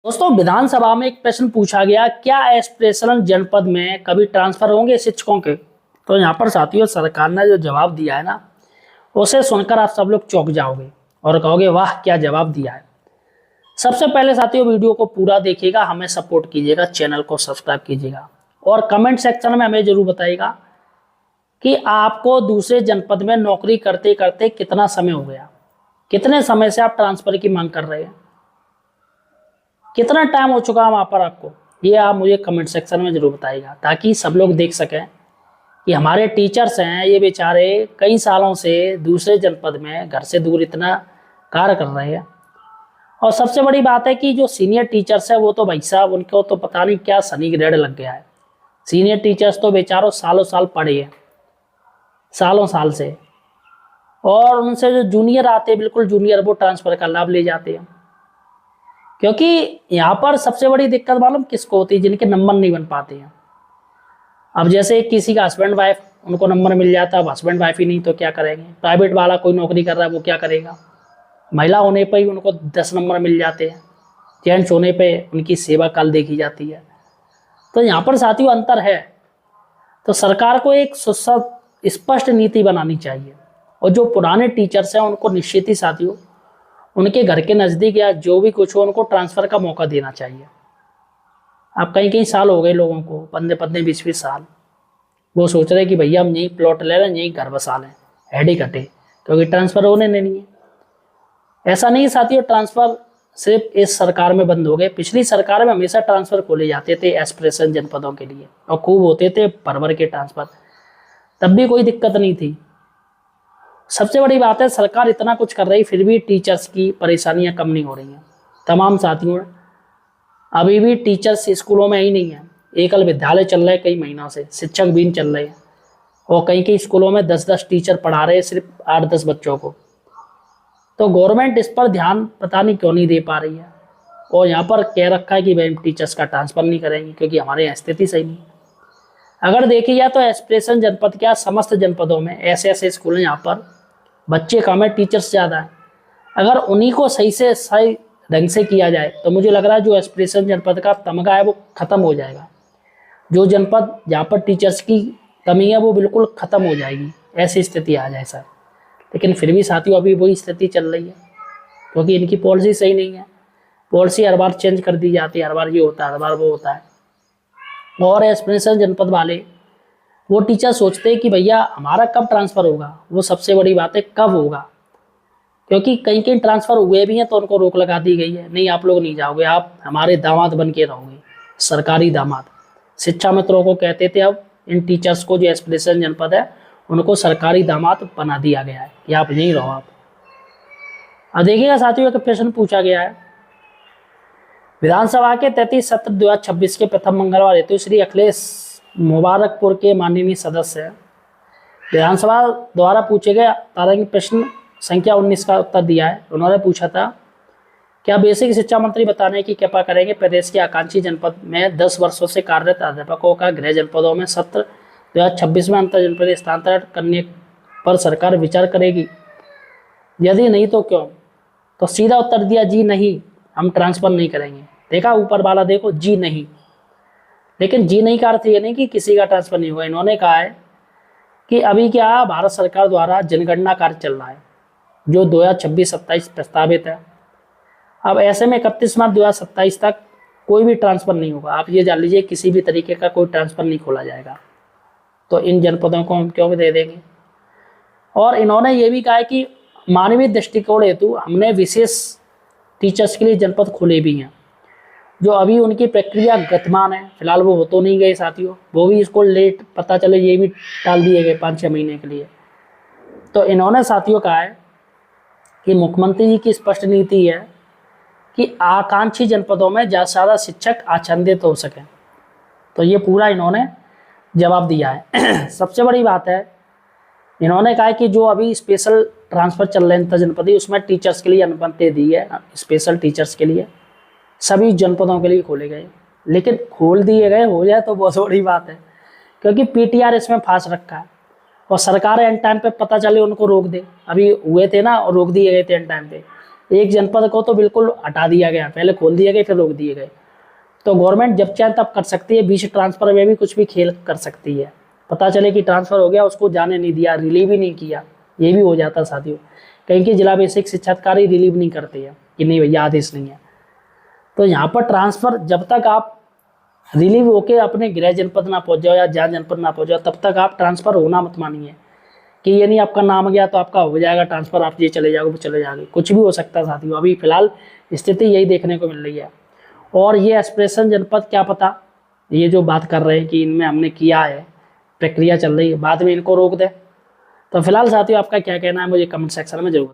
दोस्तों, विधानसभा में एक प्रश्न पूछा गया, क्या एस्पिरेशनल जनपद में कभी ट्रांसफर होंगे शिक्षकों के। तो यहाँ पर साथियों सरकार ने जो जवाब दिया है ना, उसे सुनकर आप सब लोग चौंक जाओगे और कहोगे वाह क्या जवाब दिया है। सबसे पहले साथियों वीडियो को पूरा देखिएगा, हमें सपोर्ट कीजिएगा, चैनल को सब्सक्राइब कीजिएगा और कमेंट सेक्शन में हमें जरूर बताइएगा कि आपको दूसरे जनपद में नौकरी करते करते कितना समय हो गया, कितने समय से आप ट्रांसफर की मांग कर रहे हैं, कितना टाइम हो चुका है वहाँ पर आपको। ये आप मुझे कमेंट सेक्शन में जरूर बताइएगा ताकि सब लोग देख सकें कि हमारे टीचर्स हैं ये बेचारे कई सालों से दूसरे जनपद में घर से दूर इतना कार्य कर रहे हैं। और सबसे बड़ी बात है कि जो सीनियर टीचर्स है वो तो भाई साहब उनको तो पता नहीं क्या शनि ग्रेड लग गया है। सीनियर टीचर्स तो बेचारों सालों साल पढ़े हैं, सालों साल से, और उनसे जो जूनियर आते हैं बिल्कुल जूनियर, वो ट्रांसफ़र का लाभ ले जाते हैं। क्योंकि यहाँ पर सबसे बड़ी दिक्कत मालूम किसको होती है, जिनके नंबर नहीं बन पाते हैं। अब जैसे किसी का हस्बैंड वाइफ, उनको नंबर मिल जाता है, अब हस्बैंड वाइफ ही नहीं तो क्या करेंगे। प्राइवेट वाला कोई नौकरी कर रहा है वो क्या करेगा। महिला होने पर ही उनको 10 नंबर मिल जाते हैं, जेंट्स होने पे उनकी सेवा काल देखी जाती है। तो यहाँ पर साथियों अंतर है। तो सरकार को एक स्पष्ट नीति बनानी चाहिए और जो पुराने टीचर्स हैं उनको निश्चित ही साथियों उनके घर के नज़दीक या जो भी कुछ हो उनको ट्रांसफ़र का मौका देना चाहिए। अब कई कई साल हो गए लोगों को, 15-15, 20-20 साल, वो सोच रहे कि भैया हम यहीं प्लॉट ले लें, यहीं घर बसा लें, हेडेक हटे, क्योंकि ट्रांसफ़र होने नहीं है। ऐसा नहीं साथियों, ट्रांसफ़र सिर्फ इस सरकार में बंद हो गए। पिछली सरकार में हमेशा ट्रांसफ़र खोले जाते थे एस्पिरेशन जनपदों के लिए और खूब होते थे भर के ट्रांसफ़र, तब भी कोई दिक्कत नहीं थी। सबसे बड़ी बात है सरकार इतना कुछ कर रही फिर भी टीचर्स की परेशानियां कम नहीं हो रही हैं। तमाम साथियों अभी भी टीचर्स स्कूलों में ही नहीं है। एकल विद्यालय चल रहे कई महीनों से, शिक्षक भी चल रहे हैं और कई कई स्कूलों में 10-10 टीचर पढ़ा रहे हैं सिर्फ 8-10 बच्चों को। तो गवर्नमेंट इस पर ध्यान पता नहीं क्यों नहीं दे पा रही है और यहाँ पर कह रखा है कि भाई टीचर्स का ट्रांसफ़र नहीं करेंगे क्योंकि हमारे यहाँ स्थिति सही नहीं है। अगर देखी जाए तो एस्पिरेशन जनपद क्या समस्त जनपदों में ऐसे ऐसे स्कूल हैं यहाँ पर बच्चे कम है, टीचर्स ज़्यादा है। अगर उन्हीं को सही ढंग से किया जाए तो मुझे लग रहा है जो एस्पिरेशन जनपद का तमगा है वो ख़त्म हो जाएगा। जो जनपद जहाँ पर टीचर्स की कमी है वो बिल्कुल ख़त्म हो जाएगी, ऐसी स्थिति आ जाए सर। लेकिन फिर भी साथियों अभी वही स्थिति चल रही है क्योंकि इनकी पॉलिसी सही नहीं है। पॉलिसी हर बार चेंज कर दी जाती है, हर बार ये होता है, हर बार वो होता है। और एस्पिरेशन जनपद वाले वो टीचर सोचते हैं कि भैया हमारा कब ट्रांसफ़र होगा। वो सबसे बड़ी बात है कब होगा, क्योंकि कहीं कहीं ट्रांसफ़र हुए भी हैं तो उनको रोक लगा दी गई है, नहीं आप लोग नहीं जाओगे, आप हमारे दामाद बन के रहोगे, सरकारी दामाद। शिक्षा मित्रों को कहते थे, अब इन टीचर्स को जो एस्पिरेशन जनपद है उनको सरकारी दामाद बना दिया गया है कि आप यहीं रहो। आप अब देखिएगा साथियों एक प्रश्न पूछा गया है, विधानसभा के 33 सत्र 2026 के प्रथम मंगलवार हेतु श्री अखिलेश मुबारकपुर के माननीय सदस्य विधानसभा द्वारा पूछे गए तारांकित प्रश्न संख्या 19 का उत्तर दिया है। उन्होंने पूछा था, क्या बेसिक शिक्षा मंत्री बताने की कृपा करेंगे प्रदेश के आकांक्षी जनपद में 10 वर्षों से कार्यरत अध्यापकों का गृह जनपदों में सत्र 2026 में अंतर जनपदीय स्थानांतरण करने पर सरकार विचार करेगी, यदि नहीं तो क्यों। तो सीधा उत्तर दिया जी नहीं, हम ट्रांसफ़र नहीं करेंगे। देखा ऊपर वाला, देखो जी नहीं। लेकिन जी नहीं का अर्थ ये नहीं कि किसी का ट्रांसफ़र नहीं होगा। इन्होंने कहा है कि अभी क्या भारत सरकार द्वारा जनगणना कार्य चल रहा है जो 2026-27 प्रस्तावित है। अब ऐसे में 31 मार्च 2027 तक कोई भी ट्रांसफ़र नहीं होगा। आप ये जान लीजिए किसी भी तरीके का कोई ट्रांसफ़र नहीं खोला जाएगा। तो इन जनपदों को हम क्यों दे देंगे। और इन्होंने ये भी कहा है कि मानवीय दृष्टिकोण हेतु हमने विशेष टीचर्स के लिए जनपद खोले भी हैं, जो अभी उनकी प्रक्रिया गतिमान है। फिलहाल वो हो तो नहीं गए साथियों, वो भी इसको लेट पता चले ये भी टाल दिए गए 5-6 महीने के लिए। तो इन्होंने साथियों कहा है कि मुख्यमंत्री जी की स्पष्ट नीति है कि आकांक्षी जनपदों में ज़्यादा से ज़्यादा शिक्षक आच्छादित हो सकें। तो ये पूरा इन्होंने जवाब दिया है। सबसे बड़ी बात है इन्होंने कहा है कि जो अभी स्पेशल ट्रांसफ़र चल रहे हैं अंतर जनपदीय, उसमें टीचर्स के लिए अनुमति दी है, स्पेशल टीचर्स के लिए सभी जनपदों के लिए खोले गए। लेकिन खोल दिए गए हो जाए तो बहुत बड़ी बात है, क्योंकि पीटीआर इसमें फांस रखा है और सरकार एंड टाइम पे पता चले उनको रोक दे। अभी हुए थे ना और रोक दिए गए थे एंड टाइम पे, एक जनपद को तो बिल्कुल हटा दिया गया, पहले खोल दिया गया फिर रोक दिए गए। तो गवर्नमेंट जब चाहे तब कर सकती है, बीच ट्रांसफर में भी कुछ भी खेल कर सकती है। पता चले कि ट्रांसफर हो गया, उसको जाने नहीं दिया, रिलीव ही नहीं किया, ये भी हो जाता साथियों। कहीं की जिला बेसिक शिक्षा अधिकारी रिलीव नहीं करते हैं कि नहीं भैया आदेश नहीं है। तो यहाँ पर ट्रांसफर जब तक आप रिलीव होके अपने गृह जनपद ना पहुंच जाओ या जहाँ जनपद ना पहुंच जाओ, तब तक आप ट्रांसफर होना मत मानिए कि ये नहीं आपका नाम गया तो आपका हो जाएगा ट्रांसफर, आप ये चले जाओगे वो चले जाओगे, कुछ भी हो सकता है साथियों। अभी फिलहाल स्थिति यही देखने को मिल रही है। और ये एक्सप्रेशन जनपद क्या पता, ये जो बात कर रहे हैं कि इनमें हमने किया है, प्रक्रिया चल रही है, बाद में इनको रोक दे। तो फिलहाल साथियों आपका क्या कहना है मुझे कमेंट सेक्शन में जरूर